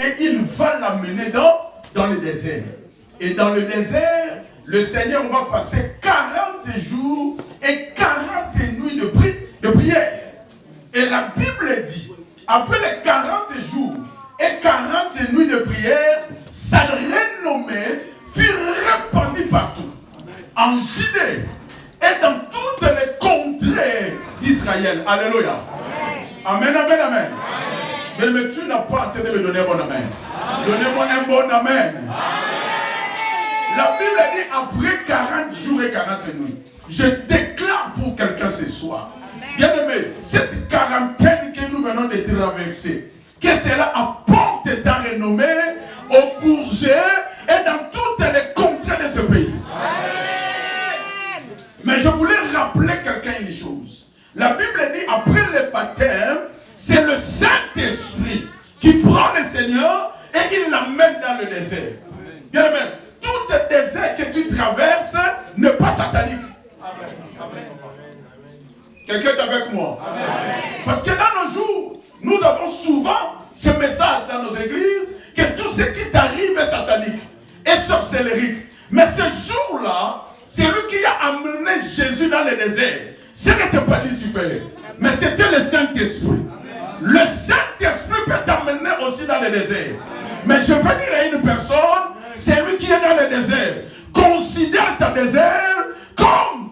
et il va l'amener dans le désert. Et dans le désert, le Seigneur va passer 40 jours et 40 nuits de prière. Et la Bible dit, après les 40 jours et 40 nuits de prière, sa renommée fut répandue partout. En Judée et dans toutes les contrées d'Israël. Alléluia. Amen, amen, amen. Mais tu n'as pas entendu de me donner un bon amen. Donnez-moi un bon amen. La Bible dit après 40 jours et 40 nuits. Je déclare pour quelqu'un ce soir. Bien aimé, cette quarantaine que nous venons de traverser, que cela apporte ta renommée au bourget et dans toutes les contrées de ce pays. Mais je voulais rappeler quelqu'un une chose. La Bible dit après le baptême, c'est le Saint-Esprit qui prend le Seigneur et il l'amène dans le désert. Bien aimé, tout désert que tu traverses n'est pas satanique. Quelqu'un est avec moi? Parce que dans nos jours, nous avons souvent ce message dans nos églises que tout ce qui t'arrive est satanique et sorcellerique. Mais ce jour-là, c'est lui qui a amené Jésus dans le désert. Ce n'était pas Lucifer, mais c'était le Saint-Esprit. Le Saint-Esprit peut t'amener aussi dans le désert. Mais je veux dire à une personne, c'est lui qui est dans le désert. Considère ta désert comme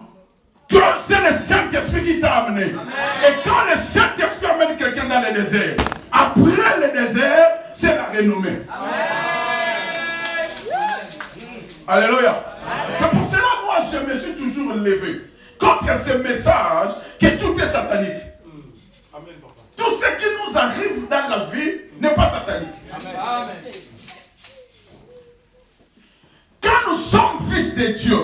que c'est le Saint-Esprit qui t'a amené. Et quand le Saint-Esprit amène quelqu'un dans le désert, après le désert, c'est la renommée. Alléluia. C'est pour cela que moi je me suis toujours levé contre ce message que tout est satanique. Tout ce qui nous arrive dans la vie n'est pas satanique. Amen. Quand nous sommes fils de Dieu,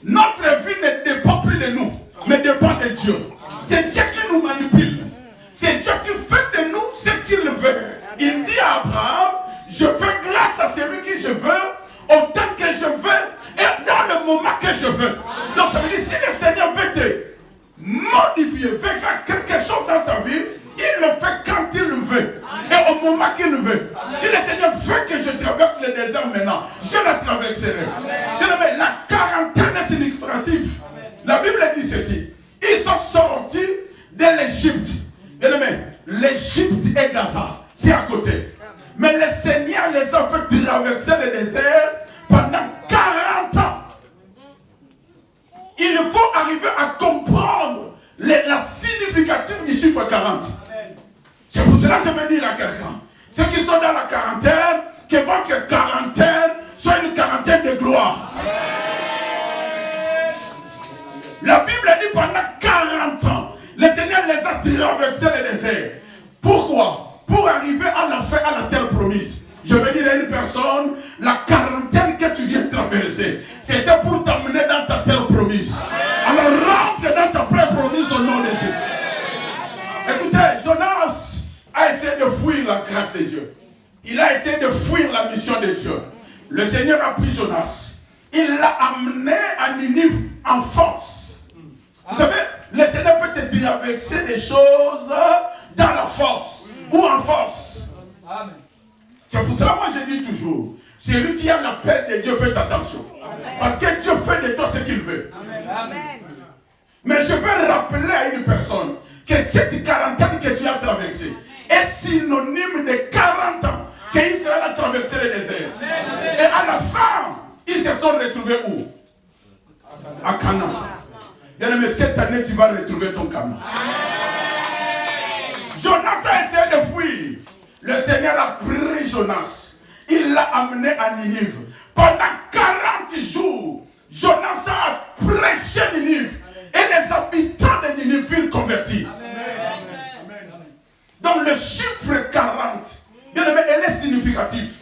notre vie ne dépend plus de nous, mais dépend de Dieu. C'est Dieu qui nous manipule. C'est Dieu qui fait de nous ce qu'il veut. Il dit à Abraham, je fais grâce à celui que je veux, autant que je veux, et dans le moment que je veux. Donc ça veut dire, si le Seigneur veut te modifier, veut faire quelque chose dans ta vie, il le fait quand il le veut. Et au moment qu'il le veut. Si le Seigneur veut que je traverse le désert maintenant, je la traverserai. Mais la quarantaine est significative. La Bible dit ceci. Ils sont sortis de l'Égypte. L'Égypte et Gaza, c'est à côté. Mais le Seigneur les a fait traverser le désert pendant 40 ans. Il faut arriver à comprendre la significative du chiffre 40. C'est pour cela que je veux dire à quelqu'un, ceux qui sont dans la quarantaine, que votre quarantaine soit une quarantaine de gloire. La Bible dit pendant 40 ans, le Seigneur les a traversés le désert. Pourquoi? Pour arriver à la fin, à la terre promise. Je veux dire à une personne, la quarantaine que tu viens traverser, c'était pour t'amener dans ta terre promise. Alors rentre dans ta terre promise au nom de Jésus. Écoutez, Jonas a essayé de fuir la grâce de Dieu. Il a essayé de fuir la mission de Dieu. Le Seigneur a pris Jonas. Il l'a amené à Ninive en force. Vous savez, le Seigneur peut te traverser des choses dans la force ou en force. Amen. C'est pour ça que moi je dis toujours, celui qui a la paix de Dieu, faites attention. Amen. Parce que Dieu fait de toi ce qu'il veut. Amen. Mais je veux rappeler à une personne que cette quarantaine que tu as traversée est synonyme de 40 ans qu'Israël a traversé le désert. Amen. Et à la fin, ils se sont retrouvés où? À Canaan. Bien aimé, cette année tu vas retrouver ton Canaan. Jonas a essayé de fuir. Le Seigneur a pris Jonas. Il l'a amené à Ninive. Pendant 40 jours, Jonas a prêché Ninive. Et les habitants de Ninive furent convertis. Amen. Donc le chiffre 40, bien aimé, elle est significatif.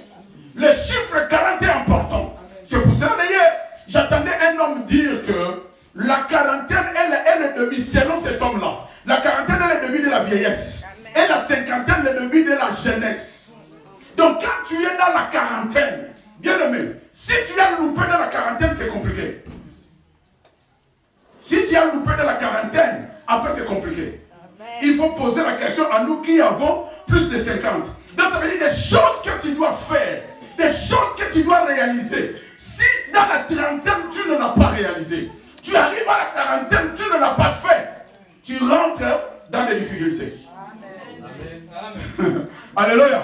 Le chiffre 40 est important. C'est pour ça d'ailleurs, j'attendais un homme dire que la quarantaine est le début, selon cet homme-là. La quarantaine est le début de la vieillesse. Et la cinquantaine est le début de la jeunesse. Donc quand tu es dans la quarantaine, bien aimé, si tu as loupé dans la quarantaine, c'est compliqué. Si tu as loupé dans la quarantaine, après c'est compliqué. Il faut poser la question à nous qui avons plus de 50. Donc ça veut dire des choses que tu dois faire, des choses que tu dois réaliser. Si dans la trentaine, tu ne l'as pas réalisé, tu arrives à la quarantaine, tu ne l'as pas fait, tu rentres dans des difficultés. Amen. Alléluia.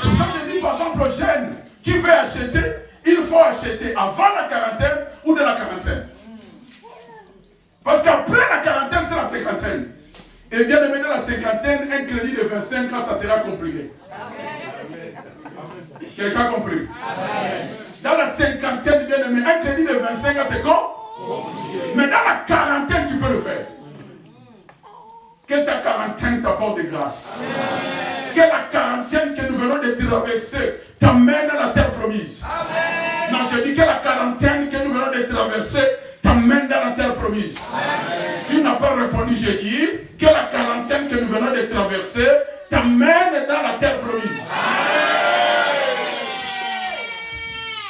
C'est pour ça que je dis par exemple aux jeunes qui veulent acheter, il faut acheter avant la quarantaine ou de la quarantaine. Parce qu'après la quarantaine, c'est la cinquantaine. Et bien de mener la cinquantaine, un crédit de 25 ans, ça sera compliqué. Quelqu'un a compris? Dans la cinquantaine, bien aimé, un crédit de 25 ans, c'est quoi? Mais dans la quarantaine, tu peux le faire. Que ta quarantaine t'apporte de grâce. Que la quarantaine que nous venons de traverser t'amène à la terre promise. Non, je dis que la quarantaine que nous venons de traverser t'amène dans la terre promise. Tu n'as pas répondu, j'ai dit que la quarantaine que nous venons de traverser t'amène dans la terre promise.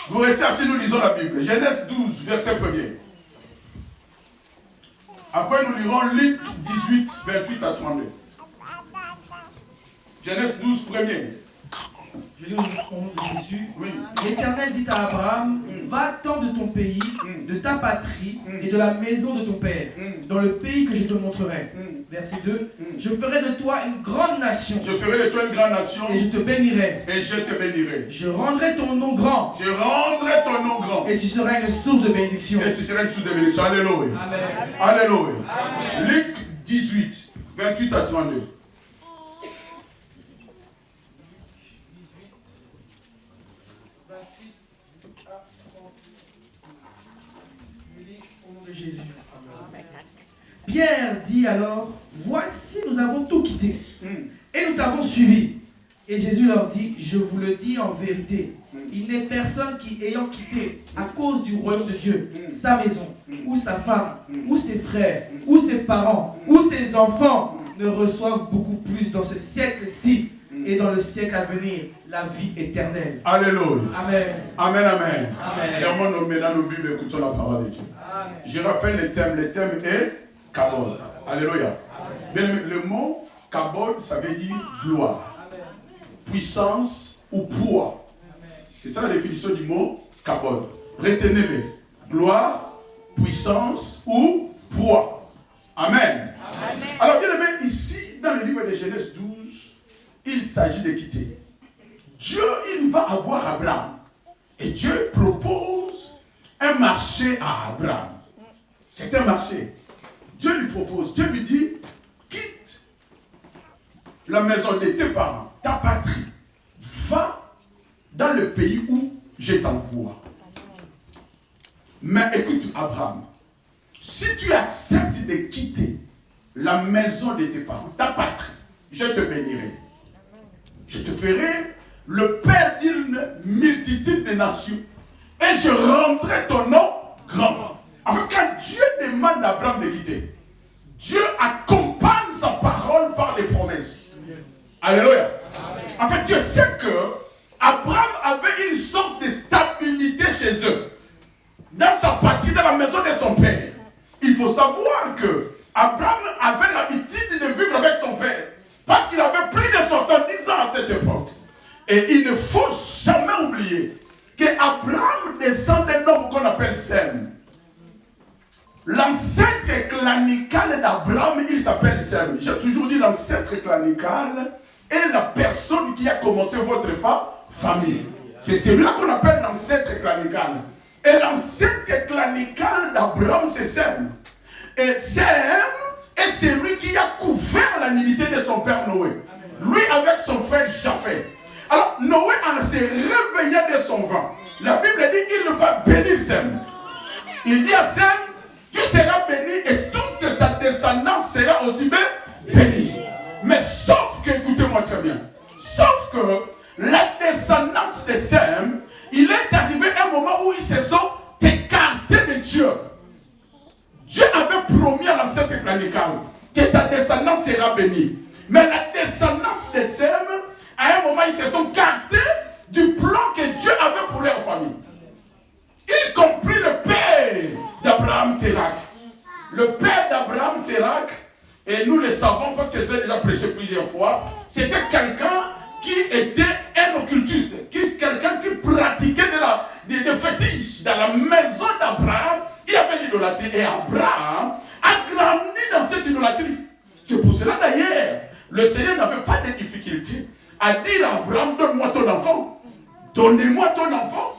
Vous restez assis, nous lisons la Bible. Genèse 12, verset 1er. Après, nous lirons Luc 18, 28 à 32. Genèse 12, 1er. Je lis au nom de Jésus. Oui. L'Éternel dit à Abraham, va-t'en de ton pays, de ta patrie et de la maison de ton père, dans le pays que je te montrerai. Verset 2. Je ferai de toi une grande nation. Je ferai de toi une grande nation. Et je te bénirai. Et je te bénirai. Je rendrai ton nom grand. Je rendrai ton nom grand. Et tu seras une source de bénédiction. Et tu seras une source de bénédiction. Alléluia. Amen. Alléluia. Amen. Luc 18, 28 à 32. Jésus. Pierre dit alors, voici nous avons tout quitté et nous t'avons suivi. Et Jésus leur dit, je vous le dis en vérité, il n'est personne qui ayant quitté à cause du royaume de Dieu, sa maison, ou sa femme, ou ses frères, ou ses parents, ou ses enfants, ne reçoivent beaucoup plus dans ce siècle-ci et dans le siècle à venir, la vie éternelle. Alléluia. Amen. Amen, amen. Amen. Et moi, nous mettons nos Bibles, écoutons la parole de Dieu. Amen. Je rappelle le thème est Kabod. Alléluia. Bien, le mot Kabod, ça veut dire gloire, puissance ou poids. C'est ça la définition du mot Kabod. Retenez-le. Gloire, puissance ou poids. Amen. Amen. Alors, bien aimé, ici, dans le livre de Genèse 12, il s'agit de quitter. Dieu, il va avoir Abraham. Et Dieu propose un marché à Abraham. C'est un marché. Dieu lui propose, Dieu lui dit, quitte la maison de tes parents, ta patrie, va dans le pays où je t'envoie. Mais écoute Abraham, si tu acceptes de quitter la maison de tes parents, ta patrie, je te bénirai. Je te ferai le père d'une multitude de nations et je rendrai ton nom grand. En fait, quand Dieu demande à Abraham de quitter, Dieu accompagne sa parole par des promesses. Alléluia. En fait, Dieu sait que Abraham avait une sorte de stabilité chez eux. Dans sa patrie, dans la maison de son père. Il faut savoir que Abraham avait l'habitude de vivre avec son père. Parce qu'il avait plus de 70 ans à cette époque. Et il ne faut jamais oublier qu'Abraham descend d'un homme qu'on appelle Sem. L'ancêtre clanical d'Abraham, il s'appelle Sem. J'ai toujours dit l'ancêtre clanical est la personne qui a commencé votre famille. C'est celui-là qu'on appelle l'ancêtre clanical. Et l'ancêtre clanical d'Abraham, c'est Sem. Et Sem est celui qui a couvert la nudité de son père Noé. Lui avec son frère Japheth. Alors Noé en s'est réveillé de son vent. La Bible dit il va bénir Sem. Il dit à Sem, tu seras béni et toute ta descendance sera aussi bénie. Mais sauf que, écoutez-moi très bien, sauf que la descendance de Sem, il est arrivé un moment où ils se sont écartés de Dieu. Dieu avait promis à l'ancêtre planical que ta descendance sera bénie. Mais la descendance de Sem, à un moment, ils se sont écartés du plan que Dieu avait pour leur famille. Y compris le père d'Abraham Térak. Le père d'Abraham Térak, et nous le savons parce que je l'ai déjà prêché plusieurs fois, c'était quelqu'un qui était un occultiste, quelqu'un qui pratiquait des fétiches dans la maison d'Abraham. Il y avait l'idolâtrie et Abraham a grandi dans cette idolâtrie. C'est pour cela d'ailleurs, le Seigneur n'avait pas de difficulté à dire à Abraham, donne-moi ton enfant. Donnez-moi ton enfant.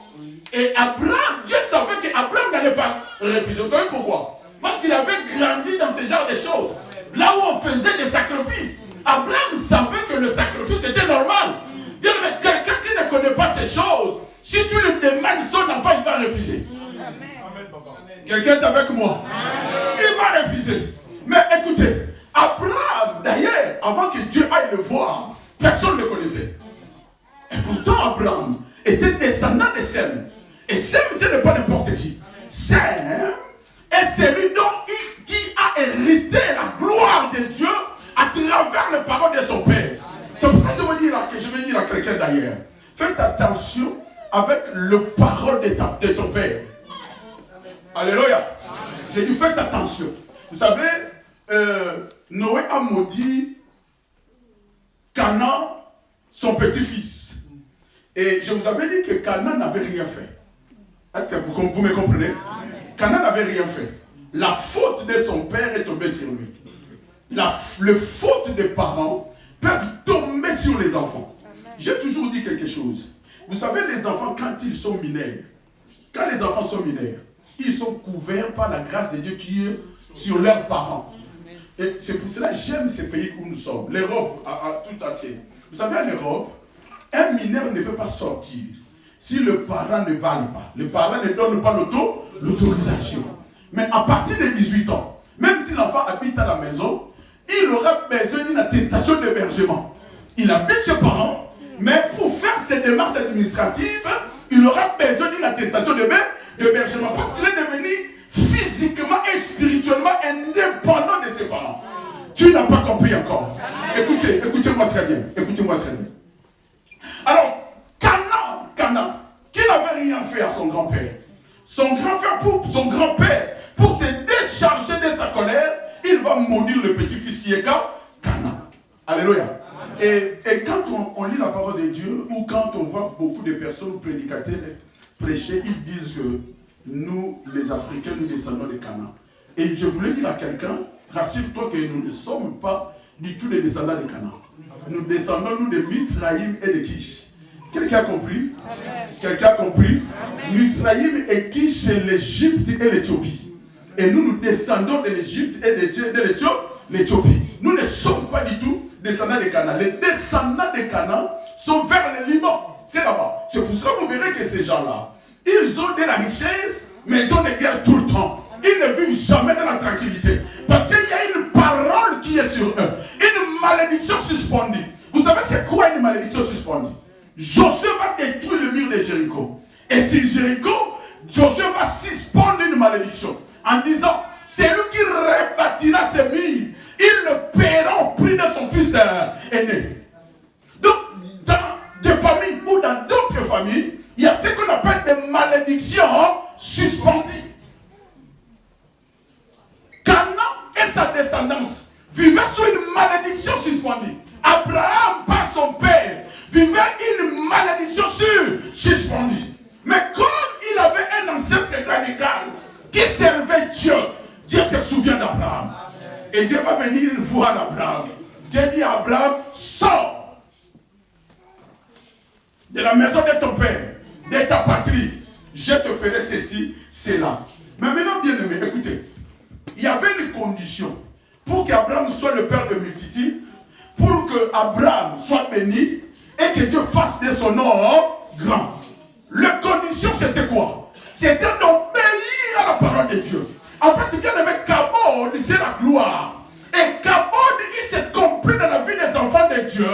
Et Abraham, Dieu savait qu'Abraham n'allait pas refuser. Vous savez pourquoi? Parce qu'il avait grandi dans ce genre de choses. Là où on faisait des sacrifices. Abraham savait que le sacrifice était normal. Bien, mais quelqu'un qui ne connaît pas ces choses, si tu lui demandes son enfant, il va refuser. Quelqu'un est avec moi? Il va refuser. Mais écoutez, Abraham, d'ailleurs, avant que Dieu aille le voir, personne ne le connaissait. Et pourtant, Abraham était descendant de Sem. Et Sem, ce n'est pas n'importe qui. Sem est celui qui a hérité la gloire de Dieu à travers les paroles de son père. C'est pour ça que je veux dire à quelqu'un d'ailleurs, faites attention avec les paroles de ton père. Alléluia. J'ai dit faites attention. Vous savez, Noé a maudit Canaan, son petit-fils. Et je vous avais dit que Canaan n'avait rien fait. Est-ce que vous me comprenez? Canaan n'avait rien fait. La faute de son père est tombée sur lui. Les fautes des parents peuvent tomber sur les enfants. J'ai toujours dit quelque chose. Vous savez, les enfants, quand ils sont mineurs, quand les enfants sont mineurs, ils sont couverts par la grâce de Dieu qui est sur leurs parents. Et c'est pour cela que j'aime ces pays où nous sommes. L'Europe, à tout entier. Vous savez, en Europe, un mineur ne peut pas sortir si le parent ne valide pas. Le parent ne donne pas l'autorisation. Mais à partir de 18 ans, même si l'enfant habite à la maison, il aura besoin d'une attestation d'hébergement. Il habite chez ses parents, mais pour faire ses démarches administratives, il aura besoin d'une attestation d'hébergement parce qu'il est devenu physiquement et spirituellement indépendant de ses parents. Tu n'as pas compris encore. Écoutez-moi très bien. Écoutez-moi très bien. Alors, Canaan, qui n'avait rien fait à son grand-père, son grand-père, pour se décharger de sa colère, il va maudire le petit-fils qui est Canaan. Alléluia. Et quand on lit la parole de Dieu, ou quand on voit beaucoup de personnes prédicateurs prêcher, ils disent que nous, les Africains, nous descendons de Canaan. Et je voulais dire à quelqu'un, rassure-toi que nous ne sommes pas du tout des descendants de Canaan. Nous descendons, nous, de Mizraïm et de Kish. Quelqu'un a compris? Quelqu'un a compris? Mizraïm et Kish, c'est l'Égypte et l'Éthiopie. Et nous descendons de l'Égypte et de l'Éthiopie. Nous ne sommes pas du tout descendants de Canaan. Les descendants de Canaan sont vers le Liban. C'est là-bas. C'est pour ça que vous verrez que ces gens-là, ils ont de la richesse, mais ils ont des guerres tout le temps. Ils ne vivent jamais dans la tranquillité. Parce qu'il y a une parole qui est sur eux. Une malédiction suspendue. Vous savez c'est quoi une malédiction suspendue? Josué va détruire le mur de Jéricho. Et sur Jéricho, Josué va suspendre une malédiction. En disant, c'est lui qui rebâtira ses murs. Il le paiera au prix de son fils aîné. Donc, dans des familles ou dans d'autres familles, il y a ce qu'on appelle des malédictions suspendues. Canaan et sa descendance vivaient sous une malédiction suspendue. Abraham, par son père, vivait une malédiction suspendue. Mais comme il avait un ancêtre radical qui servait Dieu, Dieu se souvient d'Abraham. Et Dieu va venir voir Abraham. Dieu dit à Abraham, sors de la maison de ton père, de ta patrie. Je te ferai ceci, cela. Mais maintenant, bien aimé, écoutez. Il y avait une condition pour qu'Abraham soit le père de multitudes, pour qu'Abraham soit béni et que Dieu fasse de son nom grand. La condition c'était quoi? C'était d'obéir à la parole de Dieu. En fait, bien aimé, Kabod, c'est la gloire. Et Kabod, il s'est compris dans la vie des enfants de Dieu,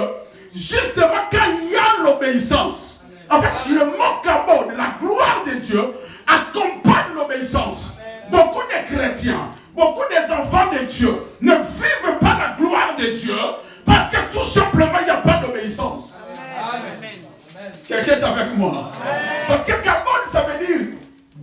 justement quand il y a l'obéissance. En fait, le mot Kabod, la gloire de Dieu, accompagne l'obéissance. Beaucoup de chrétiens, beaucoup des enfants de Dieu ne vivent pas la gloire de Dieu parce que tout simplement il n'y a pas d'obéissance. Quelqu'un est avec moi? Parce que Kabod, ça veut dire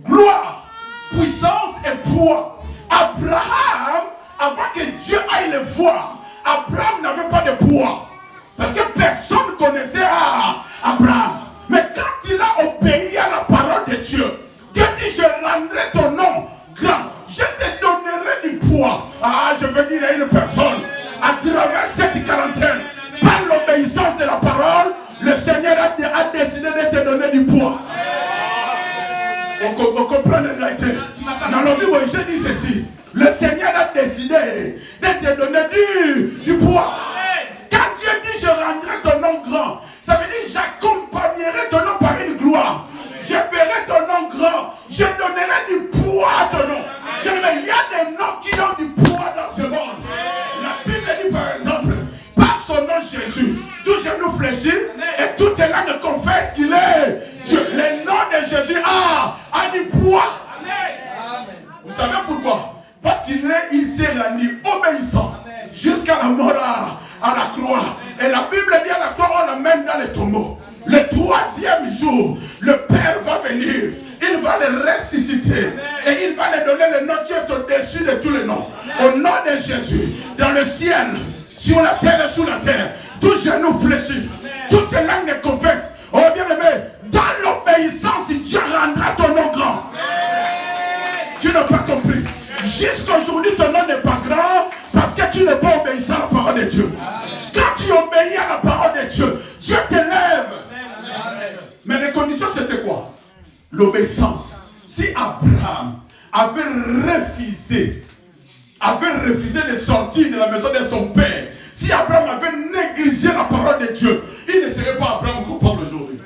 gloire, puissance et poids. Abraham, avant que Dieu aille le voir, Abraham n'avait pas de poids. Parce que personne connaît connaissait Abraham. Mais quand il a obéi à la parole de Dieu, Dieu dit, je rendrai ton nom grand. Je te donnerai du poids. Je veux dire à une personne, à travers cette quarantaine, par l'obéissance de la parole, le Seigneur a décidé de te donner du poids. On comprend la réalité. Dans le Bible, je dis ceci. Le Seigneur a décidé de te donner du poids. Quand Dieu dit, je rendrai ton nom grand, ça veut dire, j'accompagnerai ton nom par une gloire. Je ferai ton nom grand. Je donnerai du poids à ton nom. Mais il y a des noms qui ont du poids dans ce monde. La Bible dit par exemple, par son nom Jésus, tout genou fléchit et toute langue confesse qu'il est Dieu. Le nom de Jésus a du poids. Vous savez pourquoi? Parce qu'il s'est rendu obéissant jusqu'à la mort à la croix. Et la Bible dit à la croix, on l'amène dans les tombeaux. Le troisième jour, le Père va venir. Il va le ressusciter. Et il va lui donner le nom qui est au-dessus de tous les noms. Au nom de Jésus, dans le ciel, sur la terre et sous la terre, tout genou fléchit, toute langue confesse. Oh bien aimé, dans l'obéissance, Dieu rendra ton nom grand. Tu n'as pas compris. Jusqu'aujourd'hui, ton nom n'est pas grand parce que tu n'es pas obéissant à la parole de Dieu. Quand tu obéis à la parole de Dieu, Dieu t'élève. Mais les conditions, c'était quoi? L'obéissance. Si Abraham avait refusé de sortir de la maison de son père, si Abraham avait négligé la parole de Dieu, il ne serait pas Abraham coupable aujourd'hui.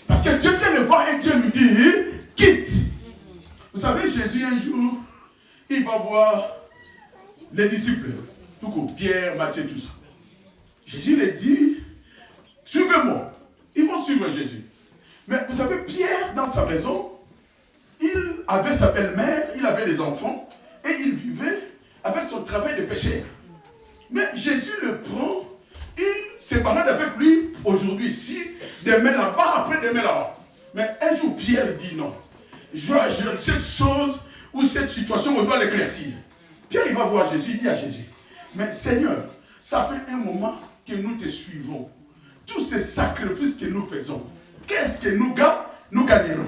Parce que Dieu vient le voir et Dieu lui dit, quitte. Vous savez, Jésus un jour, il va voir les disciples, tout court, Pierre, Matthieu, tout ça. Jésus les dit, suivez-moi. Ils vont suivre Jésus. Mais vous savez, Pierre, dans sa maison, il avait sa belle-mère, il avait des enfants, et il vivait avec son travail de pécheur. Mais Jésus le prend, il se balade avec lui, aujourd'hui ici, demain là-bas, après demain là-bas. Mais un jour, Pierre dit non. Cette chose ou cette situation, on doit l'éclaircir. Pierre, il va voir Jésus, il dit à Jésus, mais Seigneur, ça fait un moment que nous te suivons. Tous ces sacrifices que nous faisons, qu'est-ce que nous gagnerons?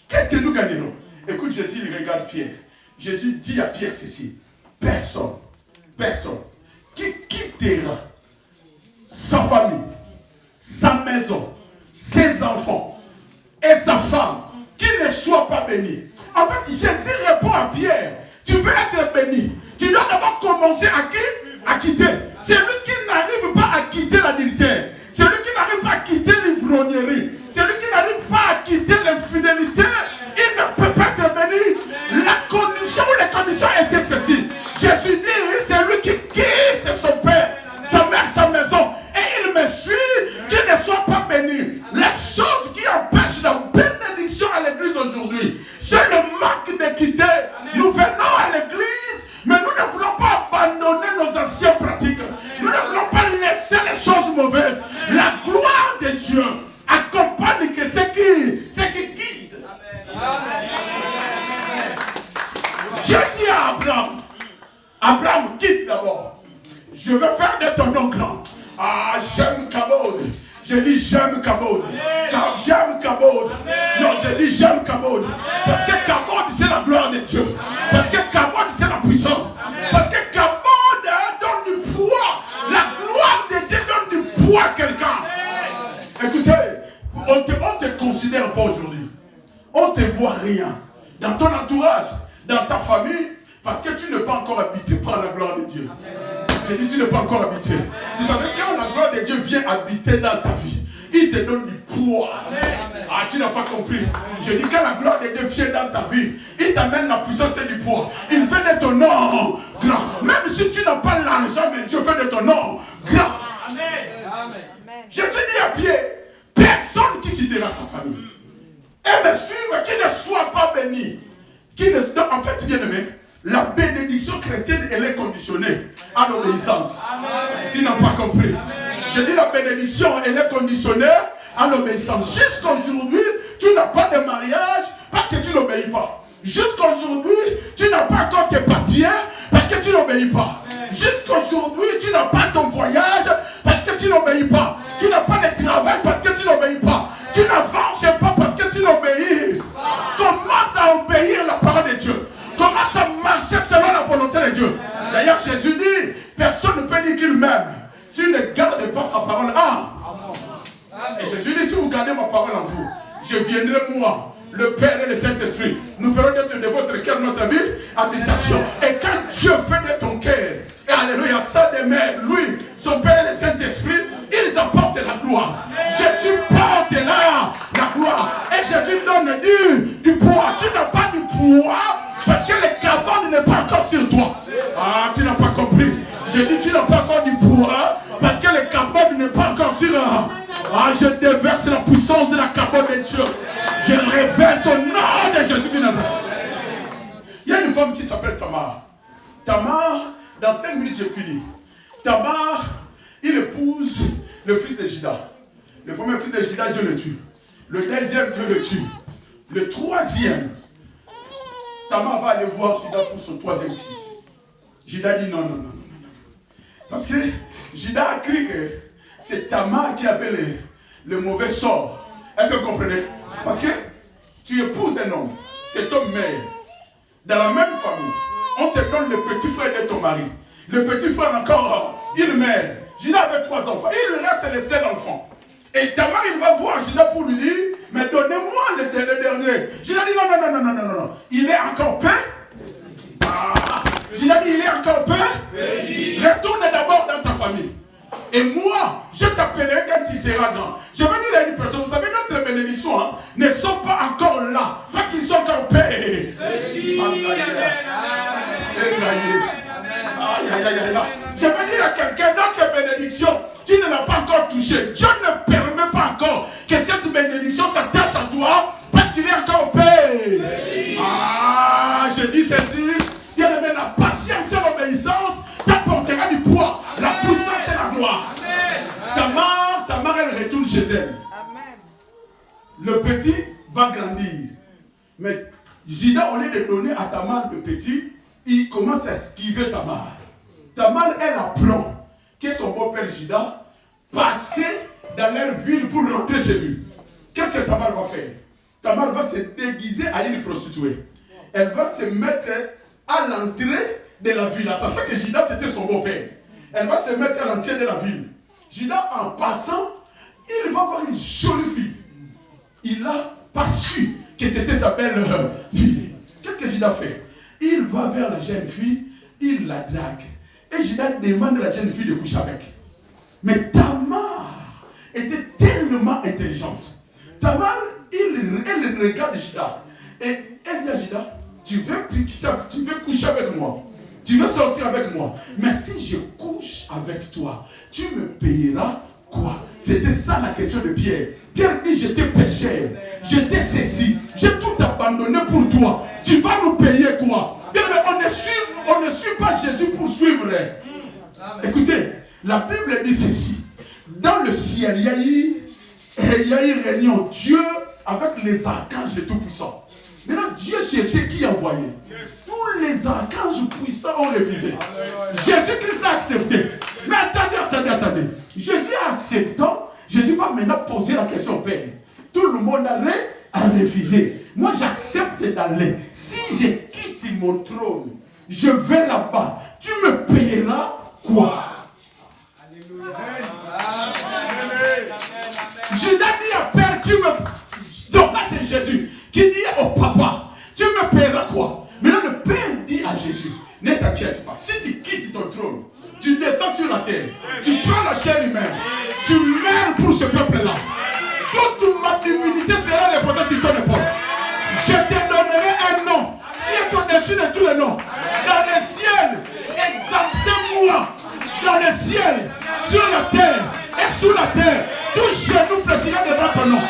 Qu'est-ce que nous gagnerons? Écoute, Jésus, il regarde Pierre. Jésus dit à Pierre ceci, personne qui quittera sa famille, sa maison, ses enfants et sa femme, qui ne soit pas béni. En fait, Jésus répond à Pierre, tu veux être béni, tu dois d'abord commencer à quitter. Celui qui n'arrive pas à quitter l'adultère, celui qui n'arrive pas à quitter l'ivrognerie, celui qui n'arrive pas à quitter l'infidélité, il ne peut pas être béni. La condition ou les conditions étaient ceci. Jésus dit, c'est lui qui quitte son père, sa mère, sa maison, et il me suit, qu'il ne soit pas béni. La chose qui empêche la bénédiction à l'église aujourd'hui, c'est le manque d'équité. Nous venons à l'église, mais nous ne voulons pas abandonner nos anciennes pratiques. Nous ne voulons pas laisser les choses mauvaises. La gloire de Dieu accompagne que ce qui guide. Dieu dit à Abraham, Abraham, quitte d'abord. Je veux faire de ton nom grand. J'aime Kabod. Je dis j'aime Kabod. Car j'aime Kabod. Non, je dis j'aime Kabod. Parce que Kabod, c'est la gloire de Dieu. Parce que Kabod, c'est la puissance. Parce que Kabod donne du poids. La gloire de Dieu donne du poids à quelqu'un. Écoutez, on ne te considère pas aujourd'hui. On ne te voit rien. Dans ton entourage, dans ta famille, parce que tu n'es pas encore habité par la gloire de Dieu. J'ai dit, tu n'es pas encore habité. Vous savez, quand la gloire de Dieu vient habiter dans ta vie, il te donne du poids. Tu n'as pas compris. J'ai dit, quand la gloire de Dieu vient dans ta vie, il t'amène la puissance et du poids. Il fait de ton nom grand. Même si tu n'as pas l'argent, mais Dieu fait de ton nom grand. Jésus dit à Pierre, personne qui quittera sa famille et me suivre, qui ne soit pas béni. En fait, bien aimé, la bénédiction chrétienne, elle est conditionnée à l'obéissance. Tu n'as pas compris. Je dis la bénédiction, elle est conditionnée à l'obéissance. Jusqu'aujourd'hui, tu n'as pas de mariage parce que tu n'obéis pas. Jusqu'aujourd'hui, tu n'as pas encore tes papiers parce que tu n'obéis pas. Jusqu'aujourd'hui, tu n'as pas ton voyage parce que tu n'obéis pas. Tu n'as pas de travail parce que tu n'obéis pas. Tu n'avances pas parce que tu n'obéis. Commence à obéir la parole de Dieu. Commence à marcher selon la volonté de Dieu. D'ailleurs, Jésus dit, personne ne peut dire qu'il m'aime s'il ne garde pas sa parole. Et Jésus dit, si vous gardez ma parole en vous, je viendrai moi, le Père et le Saint-Esprit. Nous ferons de votre cœur notre habitation. Et quand Dieu fait de ton cœur, et alléluia, ça demeure, lui, son Père et le Saint-Esprit, ils apportent la gloire. Jésus porte là la gloire. Et Jésus donne du poids. Tu n'as pas du poids parce que le carbone n'est pas encore sur toi. Tu n'as pas compris. J'ai dit tu n'as pas encore du poids parce que le carbone n'est pas encore sur toi. Je déverse la puissance de la carbone de Dieu. Je révèle son nom de Jésus de Nazareth. Il y a une femme qui s'appelle Tamar. Tamar, dans 5 minutes j'ai fini. Tamar, il épouse le fils de Juda. Le premier fils de Juda, Dieu le tue. Le deuxième, Dieu le tue. Le troisième, Tamar va aller voir Juda pour son troisième fils. Juda dit non. Parce que Juda a cru que c'est Tamar qui avait le mauvais sort. Est-ce que vous comprenez? Parce que tu épouses un homme, cet homme meurt. Dans la même famille, on te donne le petit frère de ton mari. Le petit frère encore, il meurt. Juda avait 3 enfants. Il lui reste les 7 enfants. Et Tamar, il va voir Juda pour lui dire, mais donnez-moi le dernier. Juda dit non. Il est encore paix. Juda dit, il est encore paix. Retourne d'abord dans ta famille. Et moi, je t'appellerai quand tu seras grand. Je veux dire à une personne, vous savez, notre bénédiction ne sont pas encore là. Parce qu'ils sont encore paix. Je veux dire à quelqu'un, notre bénédiction, tu ne l'as pas encore touché. Dieu ne permet pas encore que cette bénédiction s'attache à toi parce qu'il est encore paix. Je dis ceci, Dieu donne la patience et l'obéissance t'apportera du poids, la puissance et la gloire. Tamar, elle retourne chez elle. Le petit va grandir. Mais Juda, au lieu de donner à Tamar le petit, il commence à esquiver Tamar. Tamar, elle apprend que son beau-père Juda passait dans leur ville pour rentrer chez lui. Qu'est-ce que Tamar va faire? Tamar va se déguiser à une prostituée. Elle va se mettre à l'entrée de la ville. Sachant que Juda, c'était son beau-père. Elle va se mettre à l'entrée de la ville. Juda, en passant, il va voir une jolie fille. Il n'a pas su que c'était sa belle fille. Qu'est-ce que Juda fait? Il va vers la jeune fille, il la drague. Et Juda demande à la jeune fille de coucher avec. Mais Tamar était tellement intelligente. Tamar, elle regarde Juda. Et elle dit à Juda, tu veux coucher avec moi? Tu veux sortir avec moi? Mais si je couche avec toi, tu me payeras quoi? C'était ça la question de Pierre. Pierre dit, j'étais pécheur, j'étais ceci, j'ai tout abandonné pour toi. Tu vas nous payer quoi? Bien, mais on ne suit pas Jésus pour suivre. Écoutez, la Bible dit ceci. Dans le ciel, il y a eu réunion Dieu avec les archanges de Tout-Puissant. Maintenant, Dieu cherchait qui envoyait. Tous les archanges puissants ont refusé. Jésus-Christ a accepté. Mais attendez. Jésus a accepté. Jésus va maintenant poser la question au Père. Tout le monde a refusé. Moi, j'accepte d'aller. Si je quitte mon trône, je vais là-bas. Tu me payeras quoi? Judas dit à Père, tu me... Donc là, c'est Jésus qui dit au papa, tu me paieras quoi? Maintenant, le Père dit à Jésus, ne t'inquiète pas. Si tu quittes ton trône, tu descends sur la terre, tu prends la chair humaine, tu meurs pour ce peuple-là. Toute ma divinité sera reposée sur ton épaule. Je te donnerai un nom qui est au-dessus de tous les noms. Dans le ciel, exaltez-moi. Dans le ciel, sur la terre et sous la terre, tout genou fléchira devant ton nom.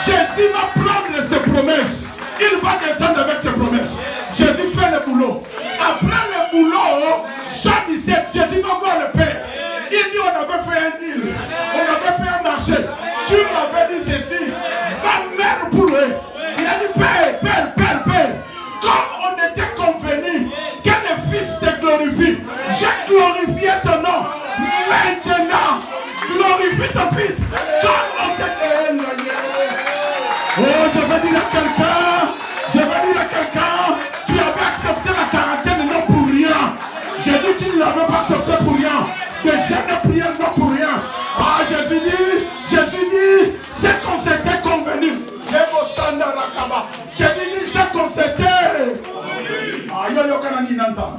Jésus va prendre ses promesses. Il va descendre avec ses promesses. Jésus fait le boulot. Après le boulot, Jean 17, Jésus va voir le Père. Il dit, on avait fait un deal. On avait fait un marché. Tu m'avais dit ceci. Va mère pour eux. Il a dit, Père. Comme on était convenu n'avons pas accepté pour rien. Des gens de prière non pour rien. Ah, Jésus dit, c'est qu'on s'était convenu. J'ai dit, c'est qu'on s'était. Ah, yo kanani nanzam.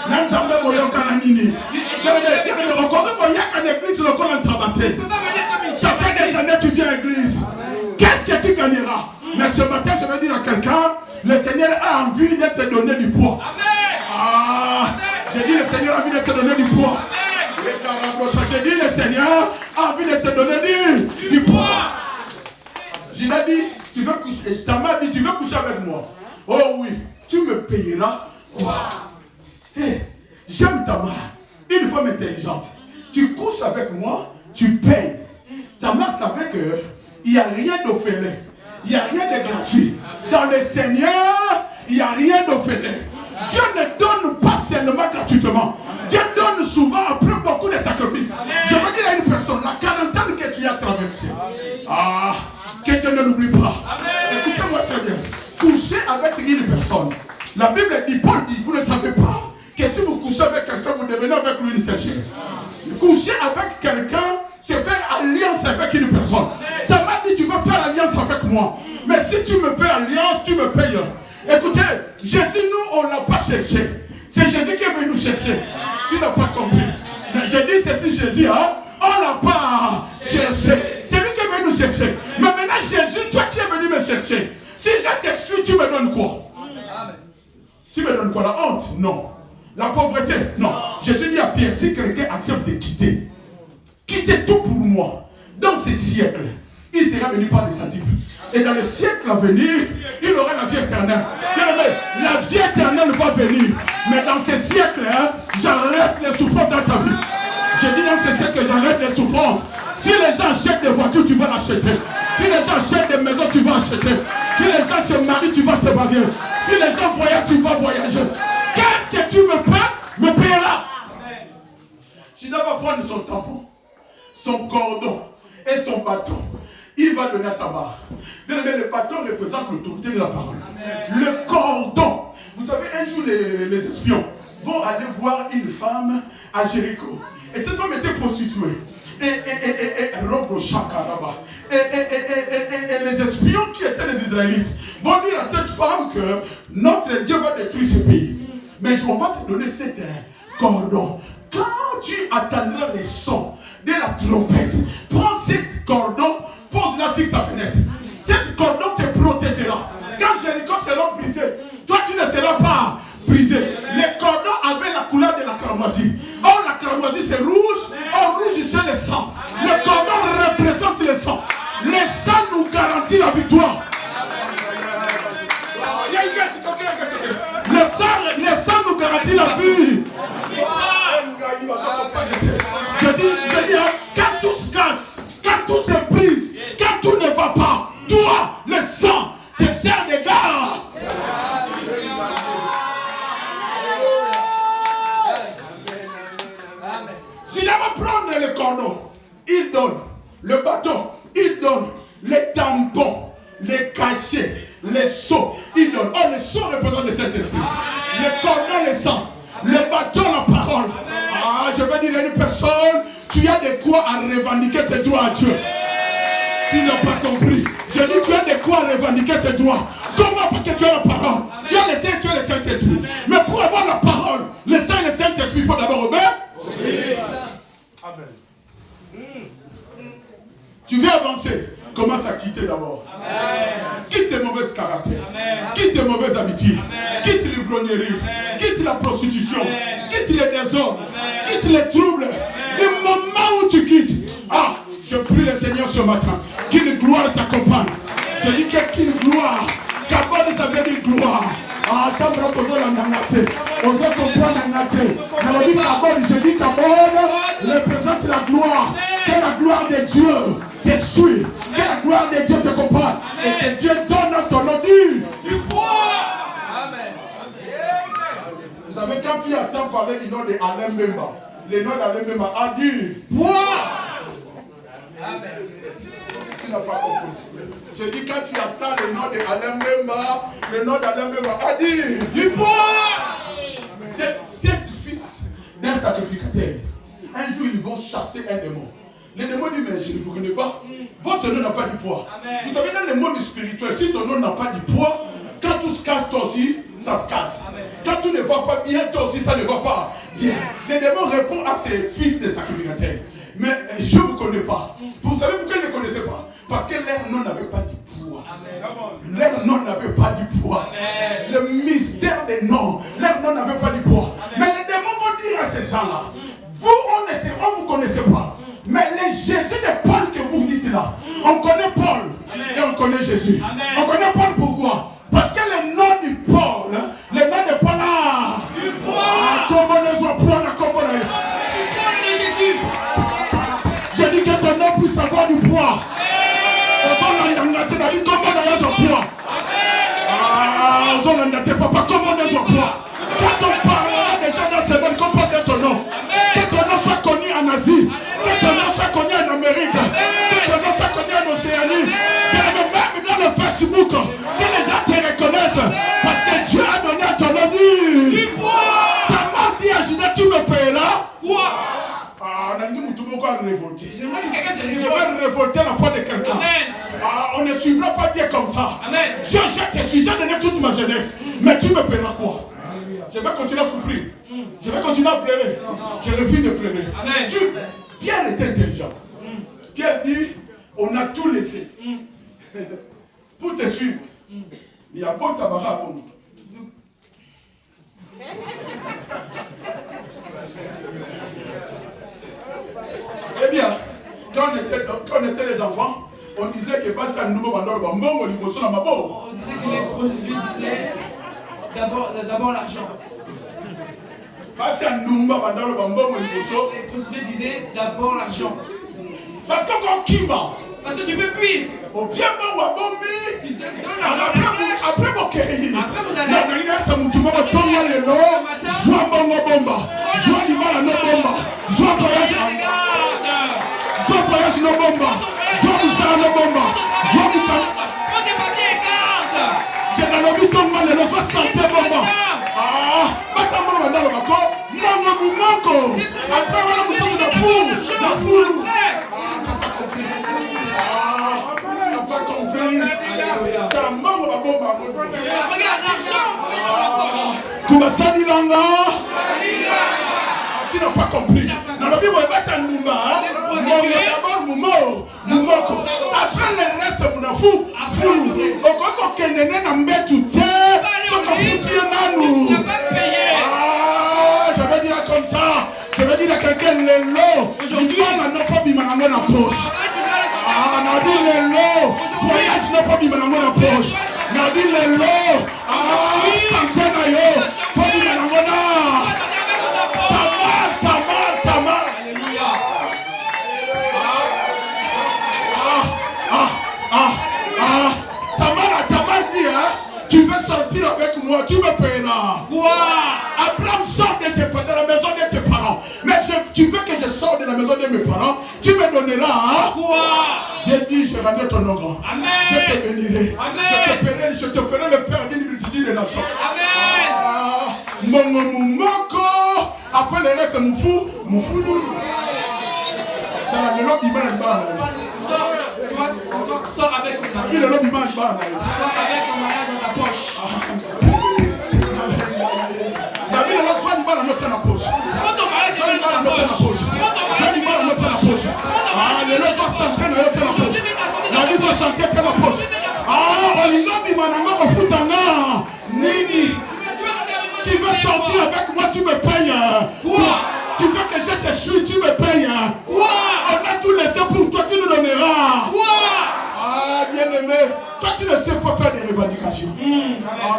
Nanzam le boyo kanani. Ça fait des années que tu viens à l'église. Qu'est-ce que tu gagneras? Mais ce matin, je vais dire à quelqu'un, le Seigneur a envie de te donner du poids. Ah, j'ai dit, le Seigneur a envie de te donner du poids. J'ai dit, le Seigneur a envie de te donner du poids. Je lui ai dit, tu veux coucher? Ta mère dit, tu veux coucher avec moi? Oh oui, tu me payeras. Wow. Hey, j'aime ta mère, une femme intelligente. Tu couches avec moi, tu payes. Ta mère savait qu'il n'y a rien d'offert. Il n'y a rien de gratuit. Dans le Seigneur, il n'y a rien d'offert. Dieu ne donne pas seulement gratuitement. Dieu donne souvent après beaucoup de sacrifices. Je veux dire à une personne, la quarantaine que tu as traversée, ah, que Dieu ne l'oublie pas. Écoutez-moi très bien. Coucher avec une personne. La Bible dit, Paul dit, vous ne savez pas que si vous couchez avec quelqu'un, vous devenez avec lui une séchée. Coucher avec quelqu'un, c'est faire alliance avec une personne. Ça m'a dit, tu veux faire alliance avec moi. Mais si tu me fais alliance, tu me payes. Écoutez, Jésus, nous, on ne l'a pas cherché. C'est Jésus qui est venu nous chercher. Tu n'as pas compris. J'ai dit ceci, Jésus, hein? On ne l'a pas cherché. C'est lui qui est venu nous chercher. Mais maintenant, Jésus, toi qui es venu me chercher, si je te suis, tu me donnes quoi? Tu me donnes quoi? La honte? Non. La pauvreté? Non. Jésus dit à Pierre, si quelqu'un accepte de quitter tout pour moi, dans ces siècles, il sera venu par les sadiques. Et dans le siècle à venir, il aura la vie éternelle. La vie éternelle va venir. Mais dans ces siècles, hein, j'arrête les souffrances dans ta vie. Je dis dans ces siècles, j'arrête les souffrances. Si les gens achètent des voitures, tu vas l'acheter. Si les gens achètent des maisons, tu vas acheter. Si les gens se marient, tu vas te marier. Si les gens voyagent, tu vas voyager. Qu'est-ce que tu me paies? Me payeras. Je dois prendre son tampon, son cordon et son bâton. Il va donner à ta barre. Bien aimé, le bâton représente l'autorité de la parole. Amen. Le cordon. Vous savez, un jour, les espions vont aller voir une femme à Jéricho. Et cette femme était prostituée. Et les espions qui étaient les Israélites vont dire à cette femme que notre Dieu va détruire ce pays. Mais on va te donner cet cordon. Quand tu attendras les sons de la trompette, prends cet cordon, pose-la sur ta fenêtre. Cet cordon te protégera. Quand Jéricho sera brisé, toi tu ne seras pas brisé. Les cordons avaient la couleur de la cramoisie. Or la cramoisie c'est rouge, or rouge c'est le sang. Le cordon représente le sang. Le sang nous garantit la victoire. Le sang nous garantit la vie. Je dis, quand tout se casse, quand tout se brise, quand tout ne va pas, toi, le sang, te sert de garde. Je dois prendre le cordon, il donne, le bâton, il donne, les tampons, les cachets, les seaux, il donne. Oh, les seaux représentent le Saint-Esprit. Le cordon, le sang, le bâton, la parole. Ah, je vais dire à une personne, tu as de quoi à revendiquer tes droits à Dieu. Tu n'as pas compris. Je dis, tu as de quoi à revendiquer tes droits. Comment? Parce que tu as la parole. Tu as le Saint, tu as le Saint-Esprit. Mais pour avoir la parole, le Saint et le Saint-Esprit, il faut d'abord obéir. Amen. Tu veux avancer, commence à quitter d'abord. Quitte tes mauvaises caractères. Quitte tes mauvaises habitudes. Quitte l'ivrognerie. Quitte la prostitution. Quitte les désordres. Quitte les troubles. Du moment où tu quittes, ah, je prie le Seigneur ce matin, qu'une gloire t'accompagne. Je dis qu'une gloire, qu'abord ça veut dire gloire. Ah, ça me repose la nangate. On se comprend nangate. Je dis qu'abord représente la gloire. Que la gloire de Dieu te suit. Que la gloire de Dieu te accompagne. Et que Dieu donne ton nom. Amen. Vous savez, quand tu attends parler du nom de Alain Bemba, le nom d'Alain Bemba a dit moi. Amen. Tu n'as pas compris. Je dis quand tu attends le nom d'Alain Bemba, le nom d'Alain Bemba a dit du moi. De 7 fils de d'un sacrificateur. Un jour, ils vont chasser un démon. Les démons disent, mais je ne vous connais pas. Votre nom n'a pas du poids. Amen. Vous savez, dans le monde spirituel, si ton nom n'a pas du poids, quand tout se casse, toi aussi, ça se casse. Amen. Quand tout ne va pas bien, toi aussi, ça ne va pas bien. Les démons répondent à ces fils des sacrificateurs. Mais je ne vous connais pas. Vous savez pourquoi ils ne les connaissaient pas? Parce que leur nom n'avait pas du poids. Amen. Leur nom n'avait pas du poids. Amen. Le mystère des noms, leur nom n'avait pas du poids. Amen. Mais les démons vont dire à ces gens-là, vous, on ne vous connaissez pas. Mais les Jésus de Paul que vous dites là, on connaît Paul. Amen. Et on connaît Jésus. Amen. On connaît Paul pourquoi? Parce que le nom de Paul, le nom de Paul a du poids. Comment ne soit poids, comment ne je dis que ton nom puisse avoir du poids. Papa, comment ne soit poids? Quand on parlera déjà dans ce monde, qu'on parle de ton nom. Que ton nom soit connu en Asie. Que ton nom soit connu en Amérique. Que ton nom soit connu en Océanie. Que même dans le Facebook, que les gens te reconnaissent. Parce que Dieu a donné à ton nom dit. Ta mère dit à Judas, tu me paieras. On a dit que tout le monde va révolter. Je vais révolter la foi de quelqu'un. On ne suivra pas Dieu comme ça. Amen. Dieu, je te suis, j'ai donné toute ma jeunesse. Mais tu me paieras quoi? Je vais continuer à souffrir. Je vais continuer à pleurer. Je refuse de pleurer. Pierre était intelligent. Pierre dit, on a tout laissé pour te suivre. Il y a beau tabac à bon. Eh bien, quand on était les enfants, on disait que pas ça nous va dans le bambou, on dit que ça mabo. On disait que les prostituées disaient d'abord l'argent. Pas ça nous va dans le bambou, on dit que ça. Les prostituées disaient d'abord l'argent. Parce que quand qui va? Parce que tu peux fuir. Au bien bon ou à bon mi. Après mon kéhi. Non, mais il y a ça moutou m'a tombé le nom. Soit bon bomba. Soit l'imala no bomba. Soit voyage. Soit voyage no bomba. Soit Moussa no bomba. Soit Moussa. J'ai dans le but comme le soit santé bomba. Ah, pas ça mon dans le bateau. Mango. Après on a Moussa de fou. La foule. Pas compris. Ta maman va bomba. Regarde l'argent. Tu vas salir l'anga. Tu n'as pas compris. Dans la Bible, il va s'en nous d'abord Moumoko. Après le reste, mon fou. Au coco kenene na mbetu te. Coco foutu nanou. Je vais dire comme ça. Je vais dire à quelqu'un le lot. Aujourd'hui, on a pas mis ma main en poche. On a dit le lot. Voyage n'a pas mis ma main en poche. On a dit le lot. Santé na yo. Pas mis ma main en poche. Tamar. Tamar dit, tu veux sortir avec moi, tu me paieras. Abraham sort de la maison de tes parents. Mais tu veux que je sorte de la maison de mes parents, tu me donneras. J'ai dit, je rendrai ton nom grand. Je te bénirai. Je te ferai le père d'une multitude de nations. Moko. Après le reste, Moufou. C'est la mélodie qui m'a sors avec ton mari. Le lobby mange pas. Sors avec ton mari dans ta poche. David, le soir, il va la noter dans la poche. Soir, il va la noter dans la poche. Soir, il va la noter dans la poche. Le soir, santé, la noter dans la poche. David, va santé, dans la poche. On y lobby, mananga, on fout en or. Nini. Tu veux sortir avec moi, tu me payes. Tu veux que je te suis, tu me payes. On a tout laissé pour toi, tu nous donneras. Bien-aimé, toi tu ne sais pas faire des revendications.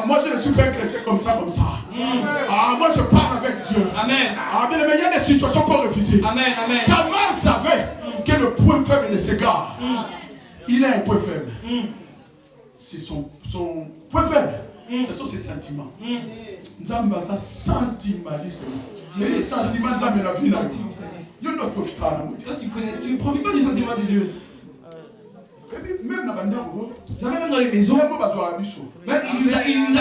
Moi je ne suis pas un chrétien comme ça. Moi je parle avec Dieu. Amen. Bien-aimé, il y a des situations qu'on refuse. Amen. Tamar savait que le point faible de ce gars, il a un point faible. C'est son point faible. Ce sont ses sentiments. Nous avons un sentimentaliste. Mais les sentiments, nous avons la vie. Tu ne profites pas du sentiment de Dieu. Même dans les maisons, même ils arrivent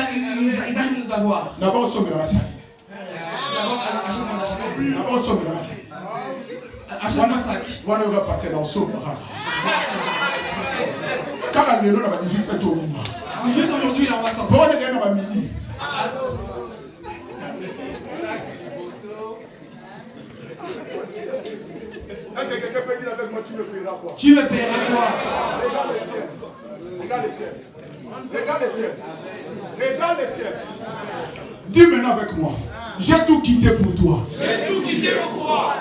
à nous avoir. D'abord, on sommes dans la charité. On somme là. Achète-moi ça. On va passer dans le somme. Car le nom n'a pas 18 jours. Juste aujourd'hui, là, on va sortir. Pourquoi les gars n'ont pas midi? Est-ce que quelqu'un peut dire avec moi, tu me paieras quoi? Tu me paieras quoi? Regarde le ciel. Regarde le ciel. Regarde le ciel. Regarde le ciel. Dis maintenant avec moi. J'ai tout quitté pour toi. J'ai tout quitté pour toi.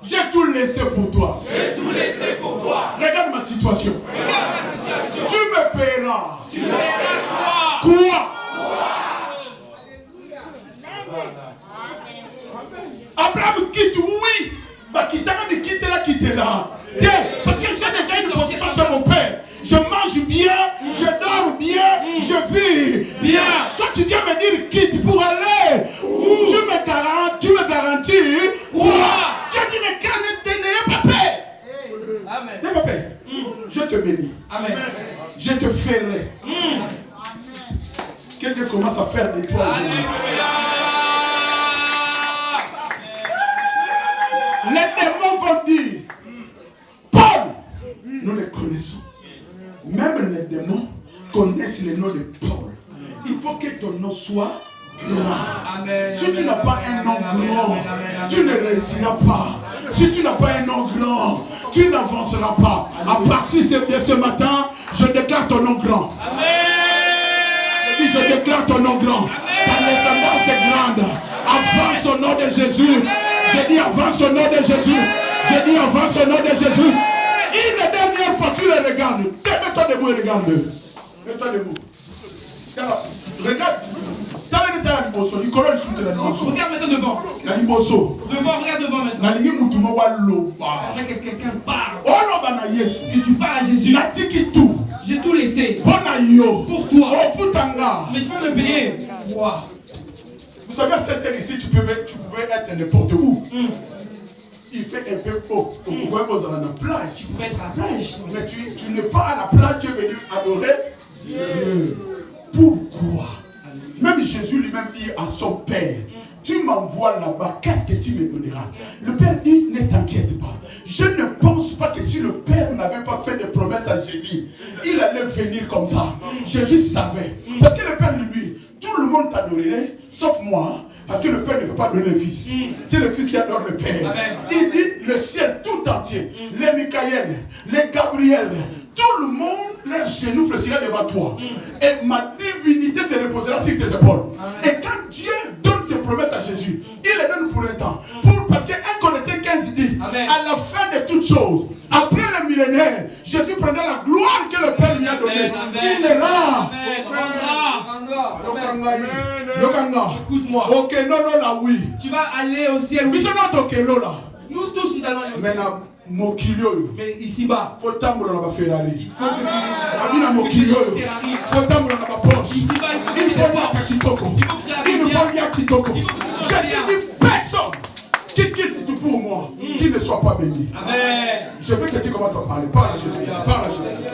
J'ai tout laissé pour toi. J'ai tout laissé pour toi. Regarde ma situation. Regarde ma situation. Tu me paieras. Tu me paieras quoi? Quoi? Abraham quitte, oui. Bah, quitte là. Parce que j'ai déjà une position chez mon père. Je mange bien, je dors bien, je vis bien. Toi, tu viens me dire quitte pour aller. Tu me garantis quoi? Tu as dit ne n'ayez pas peur. Amen. N'ayez pas peur. Je te bénis. Amen. Je te ferai. Que Dieu commence à faire des toi. Les démons vont dire, Paul, nous les connaissons. Même les démons connaissent le nom de Paul. Il faut que ton nom soit grand. Amen. Si tu n'as pas un nom grand, tu ne réussiras pas. Si tu n'as pas un nom grand, tu n'avanceras pas. À partir de ce matin, je déclare ton nom grand. Je déclare ton nom grand. Ta descendance est grande. Avance au nom de Jésus. J'ai dit avance au nom de Jésus. J'ai dit avance au nom de Jésus. Une dernière fois, tu les regardes. Mets-toi debout et regarde. Mets-toi debout. Regarde. Regarde maintenant devant. Devant, regarde devant maintenant. Avec quelqu'un parle. Si tu parles à Jésus, j'ai tout laissé. Pour toi. Mais tu vas me payer. Wow. Vous savez, à cette heure ici, tu pouvais être n'importe où. Il fait un peu haut. Donc, vous pouvez être à la plage. Tu peux être à la plage. Mais tu n'es pas à la plage, tu es venu adorer Dieu. Pourquoi? Même Jésus lui-même dit à son père, tu m'envoies là-bas, qu'est-ce que tu me donneras? Le père dit, ne t'inquiète pas. Je ne pense pas que si le père n'avait pas fait de promesses à Jésus, il allait venir comme ça. Jésus savait. Parce que le père lui dit, tout le monde t'adorerait, sauf moi. Parce que le père ne peut pas donner le fils. C'est le fils qui adore le père. Amen. Il dit, le ciel tout entier, les Michaël, les Gabriel, tout le monde, leurs genoux fléchira devant toi. Et ma divinité se reposera sur tes épaules. Amen. Et quand Dieu donne ses promesses à Jésus, il les donne pour un temps. Parce que 1 Corinthiens 15 dit, Amen, à la fin de toutes choses, après le millénaire, Jésus prendra la gloire que le Père lui a donnée. Il est là. Écoute-moi. Ok, non, là, oui. Tu vas aller au ciel. Oui. Nous tous, nous allons aller au ciel. Mais ici-bas, faut tambour dans la Ferrari. il faut Jésus dit personne qui quitte tout pour moi, qui ne soit pas béni. Amen. Je veux que tu commences à parler. Parle à Jésus. Parle à Jésus.